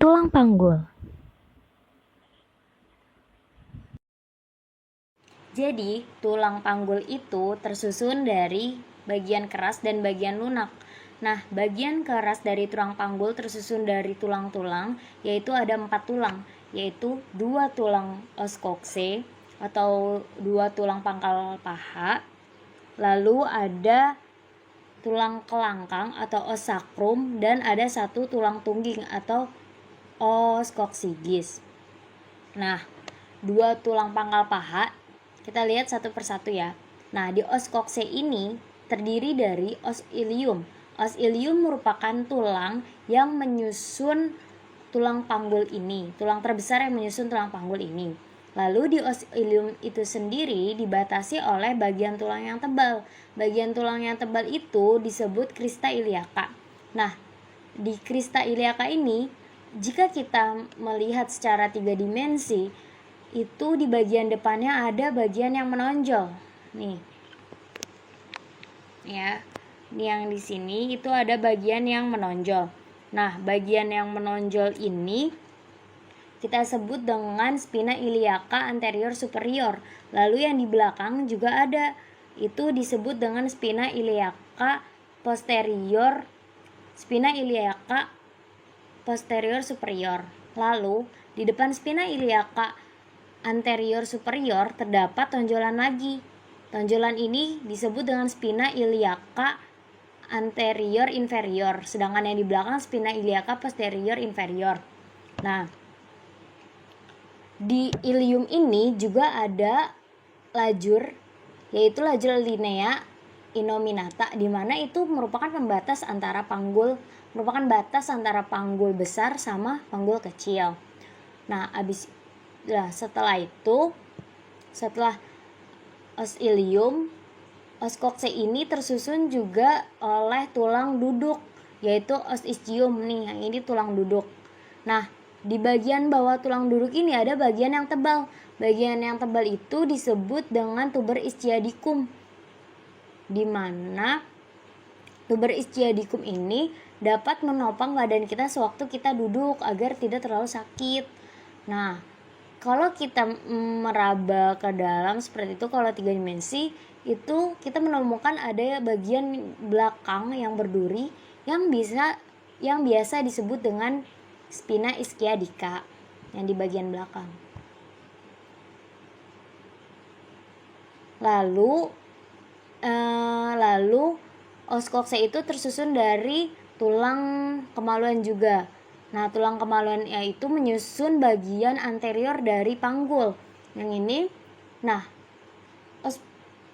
tulang panggul. Jadi, tulang panggul itu tersusun dari bagian keras dan bagian lunak. Nah, bagian keras dari tulang panggul tersusun dari tulang-tulang, yaitu ada 4 tulang, yaitu 2 tulang os kokse atau 2 tulang pangkal paha, lalu ada tulang kelangkang atau os sakrum, dan ada 1 tulang tungging atau os koksigis. Nah, 2 tulang pangkal paha kita lihat satu persatu ya. Nah, di os kokse ini terdiri dari os ilium. Os ilium merupakan tulang yang menyusun tulang panggul ini, tulang terbesar yang menyusun tulang panggul ini. Lalu di os ilium itu sendiri dibatasi oleh bagian tulang yang tebal. Bagian tulang yang tebal itu disebut crista iliaca. Nah, di crista iliaca ini, jika kita melihat secara 3 dimensi, itu di bagian depannya ada bagian yang menonjol. Nih. Ya. Ini yang di sini itu ada bagian yang menonjol. Nah, bagian yang menonjol ini kita sebut dengan spina iliaca anterior superior. Lalu yang di belakang juga ada. Itu disebut dengan spina iliaca posterior. Spina iliaca posterior superior. Lalu di depan spina iliaca anterior superior terdapat tonjolan lagi. Tonjolan ini disebut dengan spina iliaca anterior inferior, sedangkan yang di belakang spina iliaca posterior inferior. Nah, di ilium ini juga ada lajur, yaitu lajur linea innominata, di mana itu merupakan pembatas antara panggul, merupakan batas antara panggul besar sama panggul kecil. Nah, setelah itu, setelah os ilium, os kokse ini tersusun juga oleh tulang duduk, yaitu os ischium nih, yang ini tulang duduk. Nah, di bagian bawah tulang duduk ini ada bagian yang tebal. Bagian yang tebal itu disebut dengan tuber ischiadicum, di mana tuber ischiadicum ini dapat menopang badan kita sewaktu kita duduk agar tidak terlalu sakit. Nah, kalau kita meraba ke dalam seperti itu, kalau 3 dimensi itu kita menemukan ada bagian belakang yang berduri yang biasa disebut dengan spina ischiadica yang di bagian belakang. Lalu os kokse itu tersusun dari tulang kemaluan juga. Nah, tulang kemaluan itu menyusun bagian anterior dari panggul. Yang ini, nah,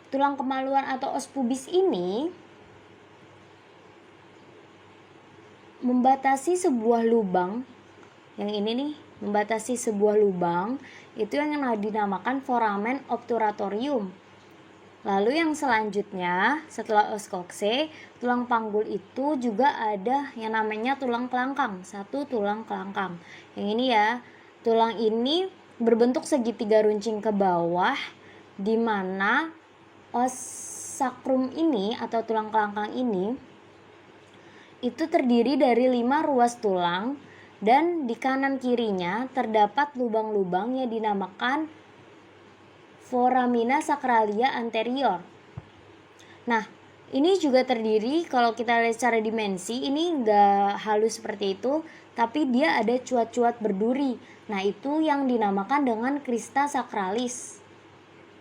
tulang kemaluan atau os pubis ini membatasi sebuah lubang. Yang ini nih, membatasi sebuah lubang, itu yang dinamakan foramen obturatorium. Lalu yang selanjutnya, setelah os kokse, tulang panggul itu juga ada yang namanya tulang kelangkang. 1 tulang kelangkang. Yang ini ya, tulang ini berbentuk segitiga runcing ke bawah, di mana os sakrum ini atau tulang kelangkang ini itu terdiri dari 5 ruas tulang, dan di kanan kirinya terdapat lubang-lubang yang dinamakan foramina sacralia anterior. Nah, ini juga terdiri, kalau kita lihat secara dimensi, ini enggak halus seperti itu, tapi dia ada cuat-cuat berduri. Nah, itu yang dinamakan dengan crista sacralis.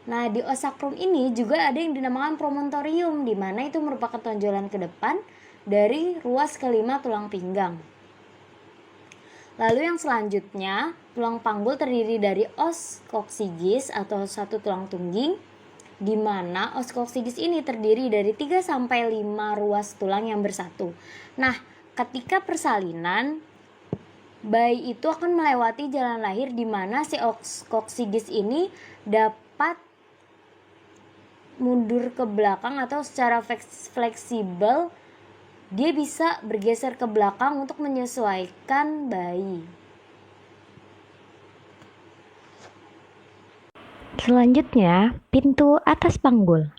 Nah, di os sacrum ini juga ada yang dinamakan promontorium, di mana itu merupakan tonjolan ke depan dari ruas kelima tulang pinggang. Lalu yang selanjutnya, tulang panggul terdiri dari os koksigis atau 1 tulang tungging, di mana os koksigis ini terdiri dari 3 sampai 5 ruas tulang yang bersatu. Nah, ketika persalinan, bayi itu akan melewati jalan lahir di mana si os koksigis ini dapat mundur ke belakang atau secara fleksibel dia bisa bergeser ke belakang untuk menyesuaikan bayi. Selanjutnya, pintu atas panggul.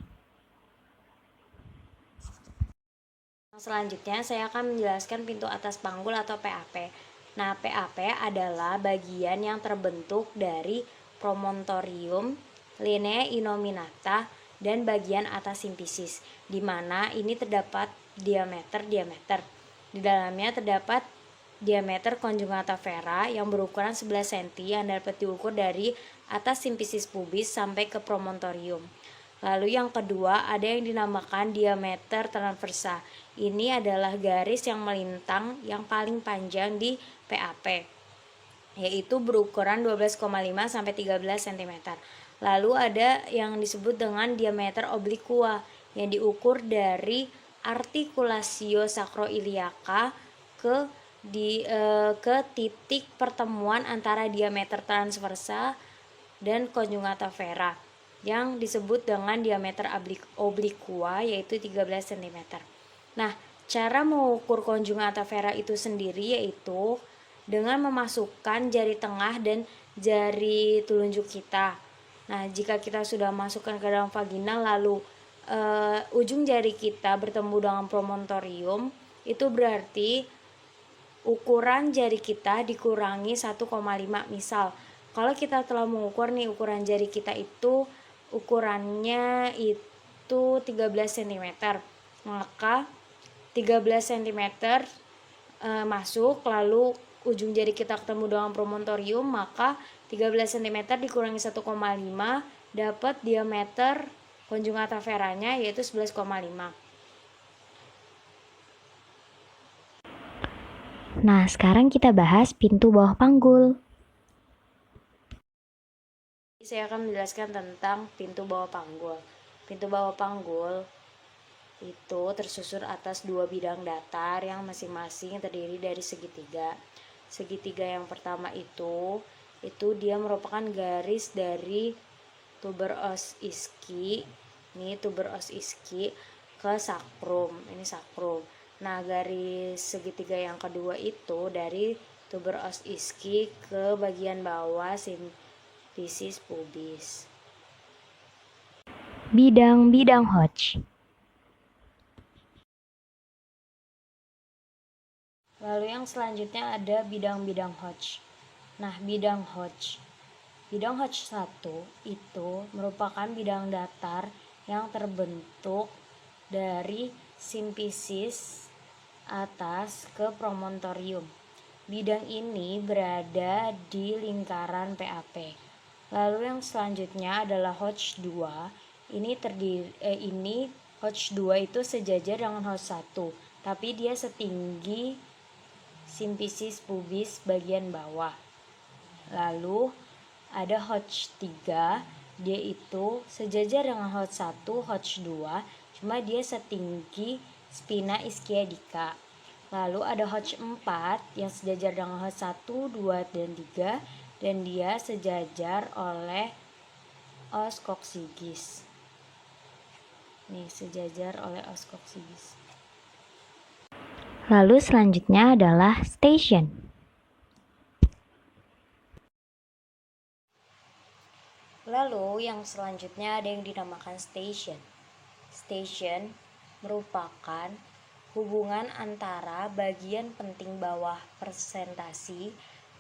Selanjutnya saya akan menjelaskan pintu atas panggul atau PAP. Nah, PAP adalah bagian yang terbentuk dari promontorium, linea innominata, dan bagian atas simfisis, di mana ini terdapat diameter. Di dalamnya terdapat diameter conjugata vera yang berukuran 11 cm yang dapat diukur dari atas simfisis pubis sampai ke promontorium. Lalu yang kedua ada yang dinamakan diameter transversa. Ini adalah garis yang melintang yang paling panjang di PAP, yaitu berukuran 12,5 sampai 13 cm. Lalu ada yang disebut dengan diameter obliqua yang diukur dari artikulasio sacroiliaca ke titik pertemuan antara diameter transversa dan conjugata vera yang disebut dengan diameter obliqua yaitu 13 cm. Nah, cara mengukur conjugata vera itu sendiri yaitu dengan memasukkan jari tengah dan jari telunjuk kita. Nah, jika kita sudah masukkan ke dalam vagina lalu ujung jari kita bertemu dengan promontorium, itu berarti ukuran jari kita dikurangi 1,5. Misal, kalau kita telah mengukur nih ukuran jari kita itu ukurannya itu 13 cm, maka 13 cm masuk, lalu ujung jari kita ketemu dengan promontorium, maka 13 cm dikurangi 1,5 dapat diameter conjugata veranya yaitu 11,5. Nah, sekarang kita bahas pintu bawah panggul. Saya akan menjelaskan tentang pintu bawah panggul. Pintu bawah panggul itu tersusun atas dua bidang datar yang masing-masing terdiri dari segitiga. Segitiga yang pertama itu dia merupakan garis dari tuber os ischii, ini tuber os ischii ke sacrum, ini sacrum. Nah, garis segitiga yang kedua itu dari tuber os ischii ke bagian bawah simfisis pubis. Bidang-bidang Hodge. Lalu yang selanjutnya ada bidang-bidang Hodge. Nah, bidang Hodge 1 itu merupakan bidang datar yang terbentuk dari simfisis atas ke promontorium. Bidang ini berada di lingkaran PAP. Lalu yang selanjutnya adalah Hodge 2. Ini Hodge 2 itu sejajar dengan Hodge 1, tapi dia setinggi simfisis pubis bagian bawah. Lalu ada Hodge 3, dia itu sejajar dengan Hodge 1, Hodge 2, cuma dia setinggi spina ischiadica. Lalu ada Hodge 4 yang sejajar dengan Hodge 1, 2, dan 3, dan dia sejajar oleh os coccygeus. Nih, sejajar oleh os coccygeus. Lalu selanjutnya adalah station. Lalu yang selanjutnya ada yang dinamakan station. Station merupakan hubungan antara bagian penting bawah presentasi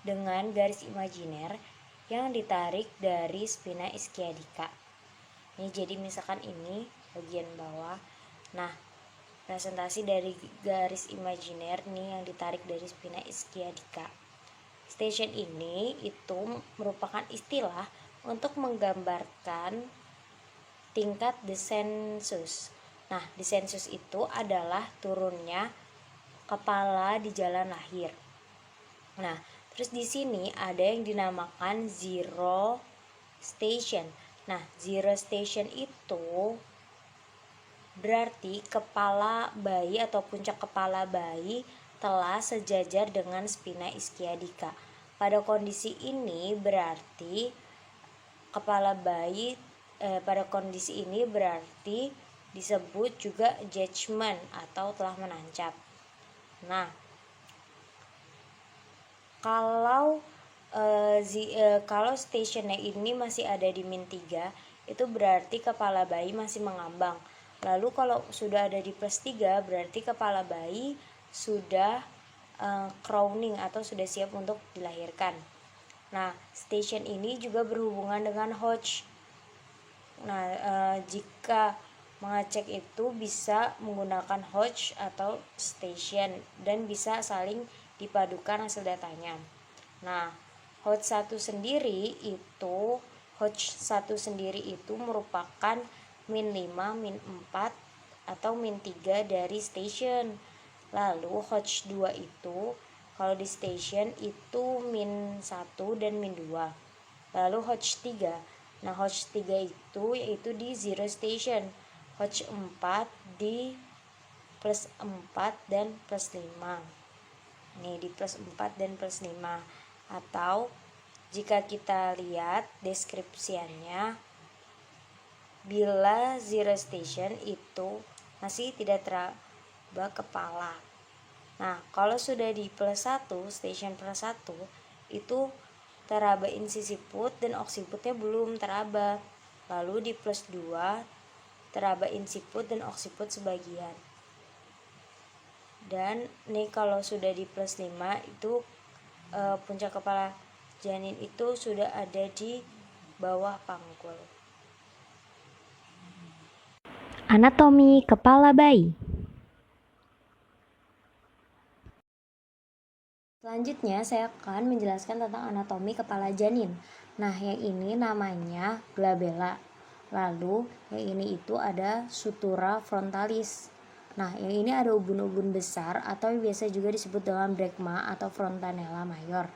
dengan garis imajiner yang ditarik dari spina ischiadica. Ini jadi misalkan ini bagian bawah. Nah, presentasi dari garis imajiner nih yang ditarik dari spina ischiadica. Station ini itu merupakan istilah untuk menggambarkan tingkat descensus. Nah, descensus itu adalah turunnya kepala di jalan lahir. Nah, terus di sini ada yang dinamakan zero station. Nah, zero station itu berarti kepala bayi atau puncak kepala bayi telah sejajar dengan spina ischiadica. Pada kondisi ini berarti pada kondisi ini berarti disebut juga judgment atau telah menancap. Nah, kalau stationnya ini masih ada di min 3, itu berarti kepala bayi masih mengambang. Lalu kalau sudah ada di plus 3 berarti kepala bayi sudah crowning atau sudah siap untuk dilahirkan. Nah, station ini juga berhubungan dengan Hodge. Nah, jika mengecek itu bisa menggunakan Hodge atau station dan bisa saling dipadukan hasil datanya. Nah, Hodge 1 sendiri itu merupakan min 5, min 4 atau min 3 dari station. Lalu Hodge 2 itu kalau di station itu min 1 dan min 2. Lalu Hodge 3. Nah, Hodge 3 itu yaitu di zero station. Hodge 4 di plus 4 dan plus 5. Nih di plus 4 dan plus 5. Atau jika kita lihat deskripsiannya, bila zero station itu masih tidak teraba kepala. Nah, kalau sudah di plus 1, station plus 1, itu teraba insisiput dan oksiputnya belum teraba. Lalu di plus 2, teraba insiput dan oksiput sebagian. Dan nih kalau sudah di plus 5, itu puncak kepala janin itu sudah ada di bawah panggul. Anatomi kepala bayi. Selanjutnya saya akan menjelaskan tentang anatomi kepala janin. Nah, yang ini namanya glabella. Lalu yang ini itu ada sutura frontalis. Nah, yang ini ada ubun-ubun besar atau biasa juga disebut dengan brekma atau frontanella mayor.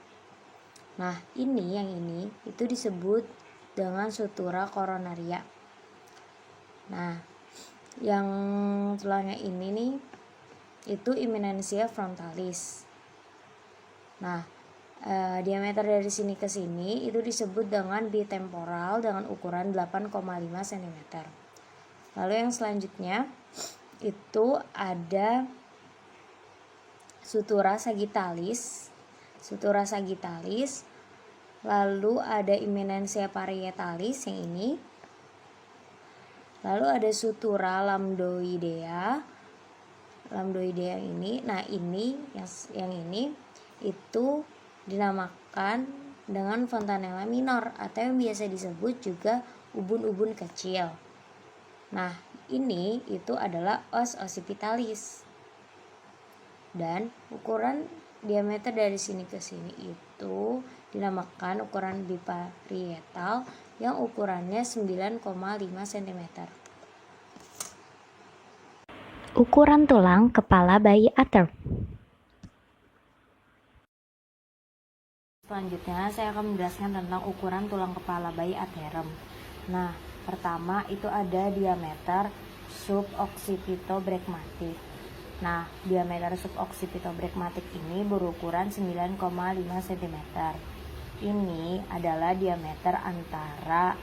Nah, yang ini itu disebut dengan sutura koronaria. Nah, yang tulangnya ini nih itu eminensia frontalis. Nah, diameter dari sini ke sini itu disebut dengan bitemporal dengan ukuran 8,5 cm. Lalu yang selanjutnya itu ada sutura sagittalis. Lalu ada eminensia parietalis yang ini. Lalu ada sutura lambdoidea yang ini. Nah, yang ini itu dinamakan dengan fontanella minor atau yang biasa disebut juga ubun-ubun kecil. Nah, ini itu adalah os occipitalis. Dan ukuran diameter dari sini ke sini itu dinamakan ukuran biparietal yang ukurannya 9,5 cm. Ukuran tulang kepala bayi Arthur. Selanjutnya saya akan menjelaskan tentang ukuran tulang kepala bayi atherem. Nah, pertama itu ada diameter suboccipitobregmatik. Nah, diameter suboccipitobregmatik ini berukuran 9,5 cm. Ini adalah diameter antara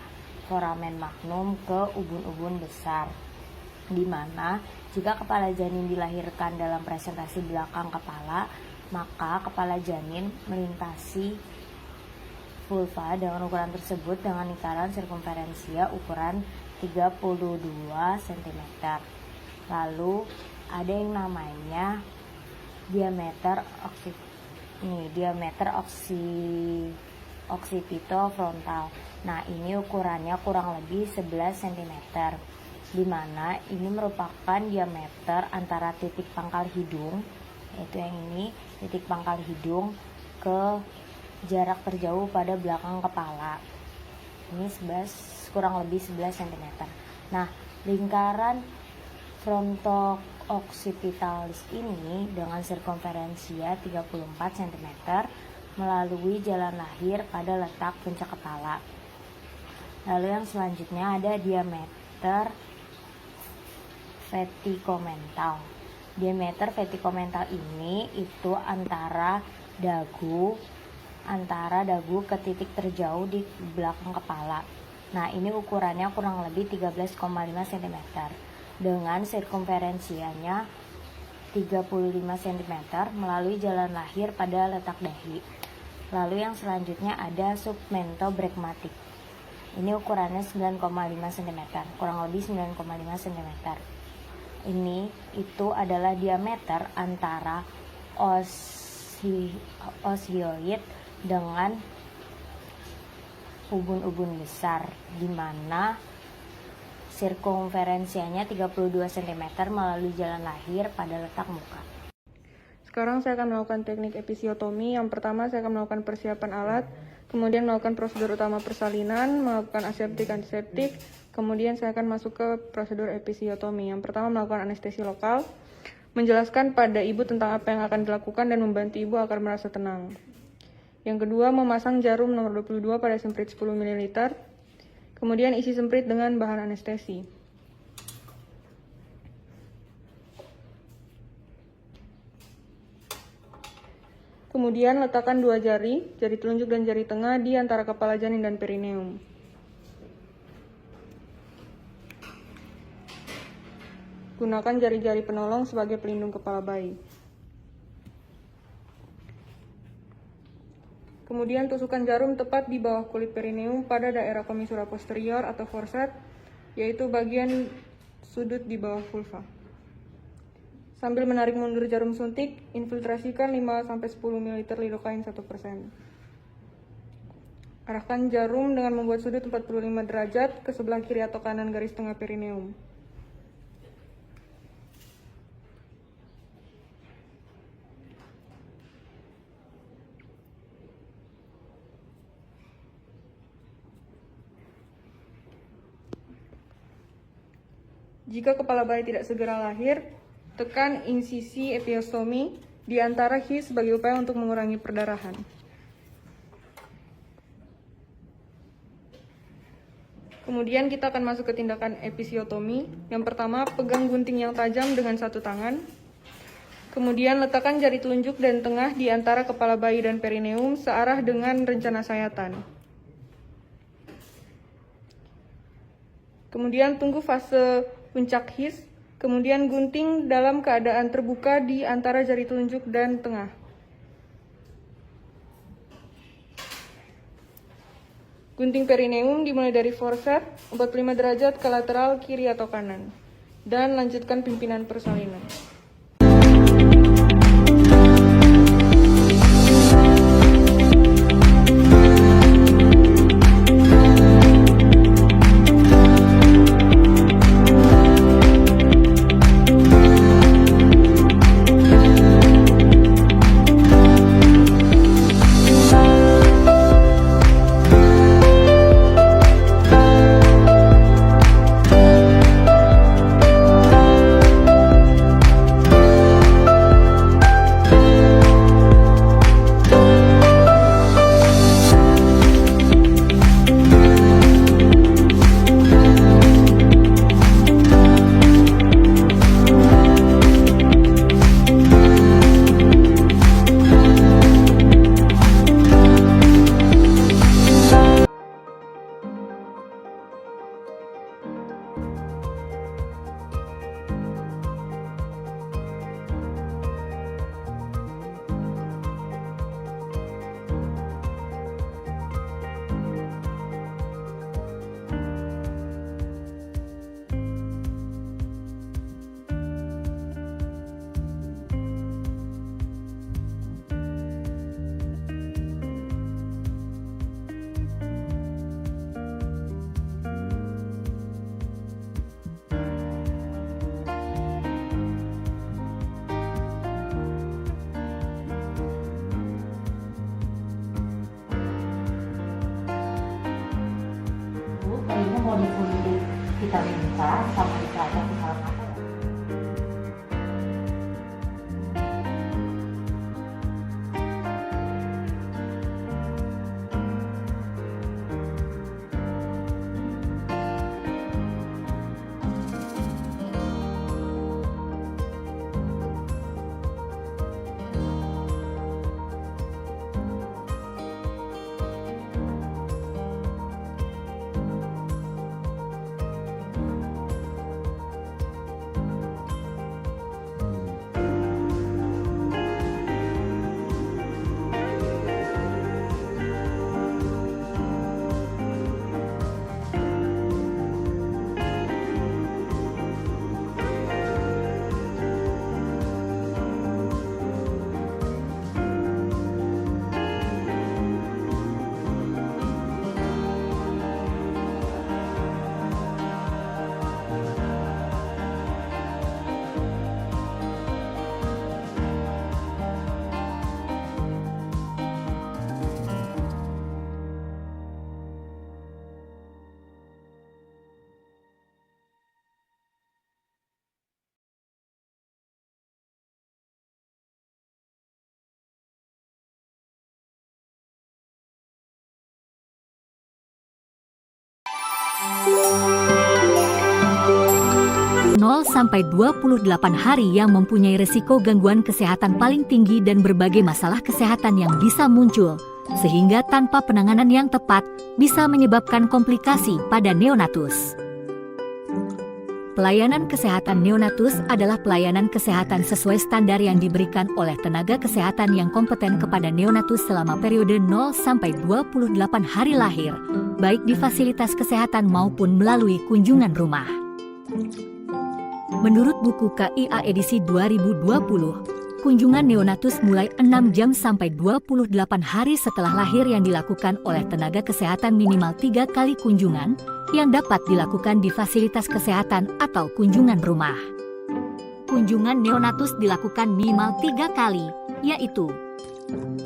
foramen magnum ke ubun-ubun besar, di mana jika kepala janin dilahirkan dalam presentasi belakang kepala, maka kepala janin melintasi vulva dengan ukuran tersebut dengan lingkaran sirkumferensia ukuran 32 cm. Lalu ada yang namanya diameter occipitofrontal. Nah, ini ukurannya kurang lebih 11 cm, di mana ini merupakan diameter antara titik pangkal hidung, yaitu yang ini, titik pangkal hidung ke jarak terjauh pada belakang kepala. Ini kurang lebih 11 cm. Nah, lingkaran fronto-occipitalis ini dengan sirkumferensia 34 cm melalui jalan lahir pada letak puncak kepala. Lalu yang selanjutnya ada diameter vertikomental. Diameter vertikomental ini itu antara dagu ke titik terjauh di belakang kepala. Nah, ini ukurannya kurang lebih 13,5 cm dengan sirkumferensianya 35 cm melalui jalan lahir pada letak dahi. Lalu yang selanjutnya ada submentobregmatik. Ini ukurannya 9,5 cm, kurang lebih 9,5 cm. Ini itu adalah diameter antara os osioid dengan ubun-ubun besar, di mana sirkumferensianya 32 cm melalui jalan lahir pada letak muka. Sekarang saya akan melakukan teknik episiotomi. Yang pertama saya akan melakukan persiapan alat, kemudian melakukan prosedur utama persalinan, melakukan aseptik antiseptik, kemudian saya akan masuk ke prosedur episiotomi. Yang pertama melakukan anestesi lokal, menjelaskan pada ibu tentang apa yang akan dilakukan dan membantu ibu agar merasa tenang. Yang kedua, memasang jarum nomor 22 pada semprit 10 ml, kemudian isi semprit dengan bahan anestesi. Kemudian letakkan 2 jari telunjuk dan jari tengah di antara kepala janin dan perineum. Gunakan jari-jari penolong sebagai pelindung kepala bayi. Kemudian tusukkan jarum tepat di bawah kulit perineum pada daerah komisura posterior atau forceps, yaitu bagian sudut di bawah vulva. Sambil menarik mundur jarum suntik, infiltrasikan 5-10 ml lidokain 1%. Arahkan jarum dengan membuat sudut 45 derajat ke sebelah kiri atau kanan garis tengah perineum. Jika kepala bayi tidak segera lahir, tekan insisi episiotomi di antara his sebagai upaya untuk mengurangi perdarahan. Kemudian kita akan masuk ke tindakan episiotomi. Yang pertama, pegang gunting yang tajam dengan satu tangan. Kemudian letakkan jari telunjuk dan tengah di antara kepala bayi dan perineum searah dengan rencana sayatan. Kemudian tunggu fase puncak his, kemudian gunting dalam keadaan terbuka di antara jari telunjuk dan tengah. Gunting perineum dimulai dari forceps 45 derajat ke lateral kiri atau kanan, dan lanjutkan pimpinan persalinan. Kayaknya mau disuntik vitamin K sama dikasih hal apa ya? Sampai 28 hari yang mempunyai risiko gangguan kesehatan paling tinggi dan berbagai masalah kesehatan yang bisa muncul, sehingga tanpa penanganan yang tepat bisa menyebabkan komplikasi pada neonatus. Pelayanan kesehatan neonatus adalah pelayanan kesehatan sesuai standar yang diberikan oleh tenaga kesehatan yang kompeten kepada neonatus selama periode 0 sampai 28 hari lahir, baik di fasilitas kesehatan maupun melalui kunjungan rumah. Menurut buku KIA edisi 2020, kunjungan neonatus mulai 6 jam sampai 28 hari setelah lahir yang dilakukan oleh tenaga kesehatan minimal 3 kali kunjungan yang dapat dilakukan di fasilitas kesehatan atau kunjungan rumah. Kunjungan neonatus dilakukan minimal 3 kali, yaitu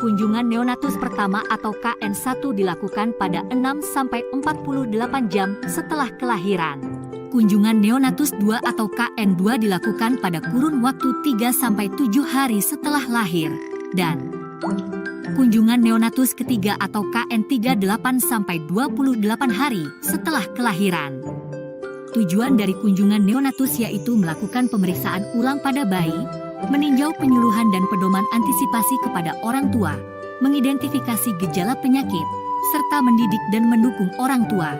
kunjungan neonatus pertama atau KN1 dilakukan pada 6 sampai 48 jam setelah kelahiran. Kunjungan neonatus 2 atau KN2 dilakukan pada kurun waktu 3-7 hari setelah lahir, dan kunjungan neonatus ketiga atau KN3 8-28 hari setelah kelahiran. Tujuan dari kunjungan neonatus yaitu melakukan pemeriksaan ulang pada bayi, meninjau penyuluhan dan pedoman antisipasi kepada orang tua, mengidentifikasi gejala penyakit, serta mendidik dan mendukung orang tua.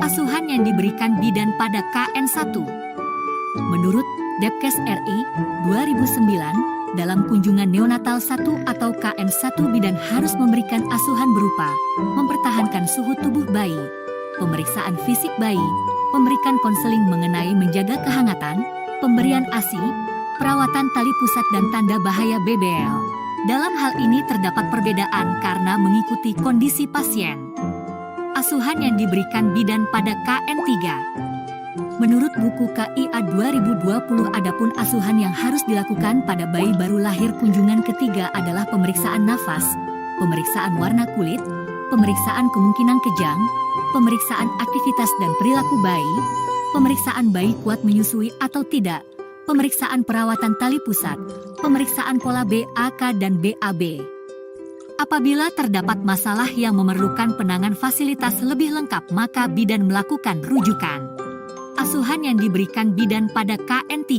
Asuhan yang diberikan bidan pada KN1. Menurut Depkes RI 2009, dalam kunjungan neonatal 1 atau KN1 bidan harus memberikan asuhan berupa mempertahankan suhu tubuh bayi, pemeriksaan fisik bayi, memberikan konseling mengenai menjaga kehangatan, pemberian ASI, perawatan tali pusat dan tanda bahaya BBL. Dalam hal ini terdapat perbedaan karena mengikuti kondisi pasien. Asuhan yang diberikan bidan pada KN3. Menurut buku KIA 2020, adapun asuhan yang harus dilakukan pada bayi baru lahir kunjungan ketiga adalah pemeriksaan nafas, pemeriksaan warna kulit, pemeriksaan kemungkinan kejang, pemeriksaan aktivitas dan perilaku bayi, pemeriksaan bayi kuat menyusui atau tidak, pemeriksaan perawatan tali pusat, pemeriksaan pola BAK dan BAB. Apabila terdapat masalah yang memerlukan penanganan fasilitas lebih lengkap, maka bidan melakukan rujukan. Asuhan yang diberikan bidan pada KN3.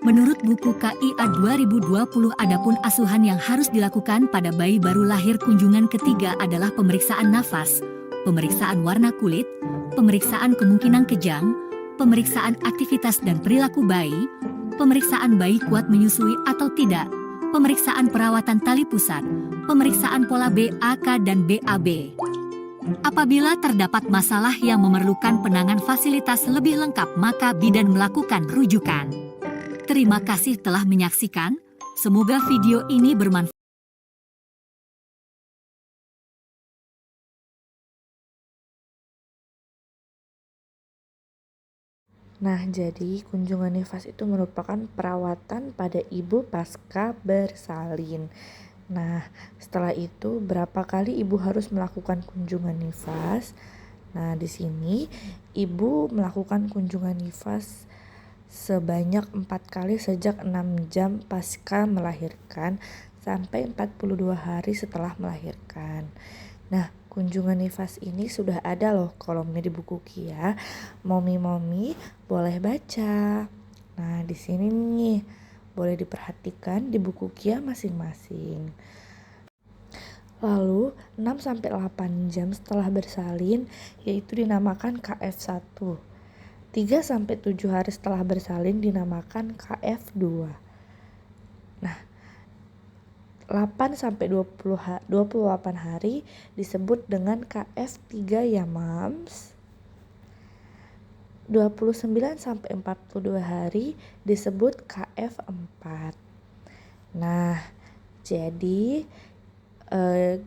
Menurut buku KIA 2020, adapun asuhan yang harus dilakukan pada bayi baru lahir kunjungan ketiga adalah pemeriksaan nafas, pemeriksaan warna kulit, pemeriksaan kemungkinan kejang, pemeriksaan aktivitas dan perilaku bayi, pemeriksaan bayi kuat menyusui atau tidak, pemeriksaan perawatan tali pusat, pemeriksaan pola BAK dan BAB. Apabila terdapat masalah yang memerlukan penanganan fasilitas lebih lengkap, maka bidan melakukan rujukan. Terima kasih telah menyaksikan. Semoga video ini bermanfaat. Nah, jadi kunjungan nifas itu merupakan perawatan pada ibu pasca bersalin. Nah, setelah itu berapa kali ibu harus melakukan kunjungan nifas? Nah, di sini ibu melakukan kunjungan nifas sebanyak 4 kali sejak 6 jam pasca melahirkan sampai 42 hari setelah melahirkan. Nah, kunjungan nifas ini sudah ada loh kolomnya di buku KIA. Momi-momi boleh baca. Nah, di sini nih boleh diperhatikan di buku KIA masing-masing. Lalu 6-8 jam setelah bersalin yaitu dinamakan KF1. 3-7 hari setelah bersalin dinamakan KF2. Nah, 8-28 hari disebut dengan KF3 ya mams. 29-42 hari disebut KF4. Nah, jadi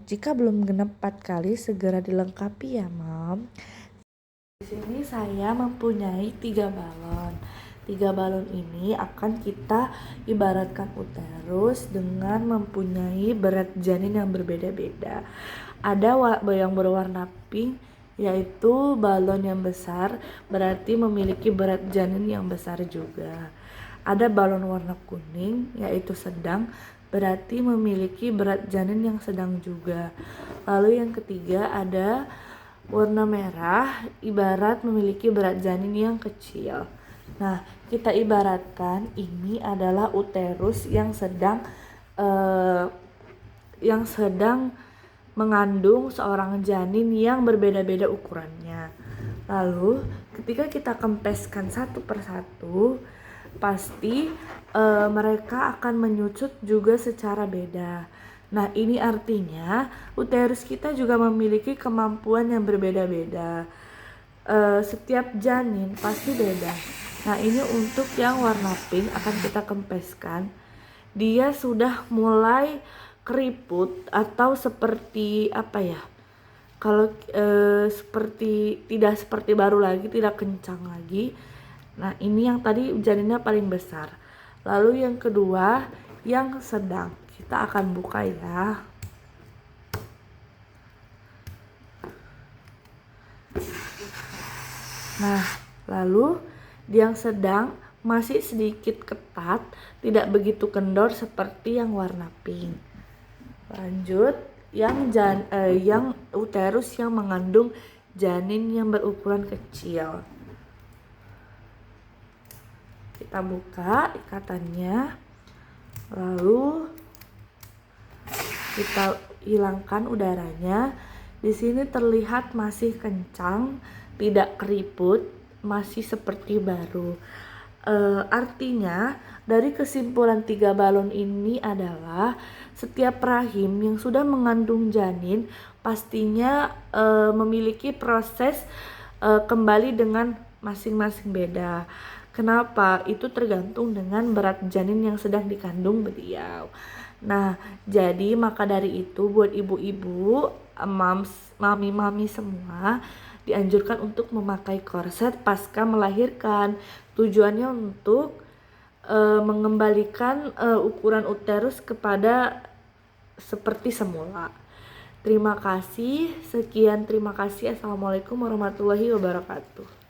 jika belum genap 4 kali segera dilengkapi ya mam. Di sini saya mempunyai 3 balon. 3 balon ini akan kita ibaratkan uterus dengan mempunyai berat janin yang berbeda-beda. Ada yang berwarna pink, yaitu balon yang besar berarti memiliki berat janin yang besar juga. Ada balon warna kuning, yaitu sedang, berarti memiliki berat janin yang sedang juga. Lalu yang ketiga ada Warna merah ibarat memiliki berat janin yang kecil. Nah, kita ibaratkan ini adalah uterus yang sedang mengandung seorang janin yang berbeda-beda ukurannya. Lalu, ketika kita kempeskan satu persatu, pasti mereka akan menyucut juga secara beda. Nah, ini artinya uterus kita juga memiliki kemampuan yang berbeda-beda. Setiap janin pasti beda. Nah, ini untuk yang warna pink akan kita kempeskan. Dia sudah mulai keriput atau seperti apa ya? Kalau seperti tidak seperti baru lagi, tidak kencang lagi. Nah, ini yang tadi janinnya paling besar. Lalu yang kedua, yang sedang. Kita akan buka ya. Nah, lalu yang sedang masih sedikit ketat, tidak begitu kendor seperti yang warna pink. Lanjut, yang uterus yang mengandung janin yang berukuran kecil. Kita buka ikatannya, lalu kita hilangkan udaranya. Di sini terlihat masih kencang, tidak keriput, masih seperti baru. Artinya dari kesimpulan 3 balon ini adalah setiap rahim yang sudah mengandung janin pastinya memiliki proses kembali dengan masing-masing beda. Kenapa? Itu tergantung dengan berat janin yang sedang dikandung beliau. Nah, jadi maka dari itu buat ibu-ibu, mami-mami semua dianjurkan untuk memakai korset pasca melahirkan. Tujuannya untuk mengembalikan ukuran uterus kepada seperti semula. Terima kasih. Sekian, terima kasih. Assalamualaikum warahmatullahi wabarakatuh.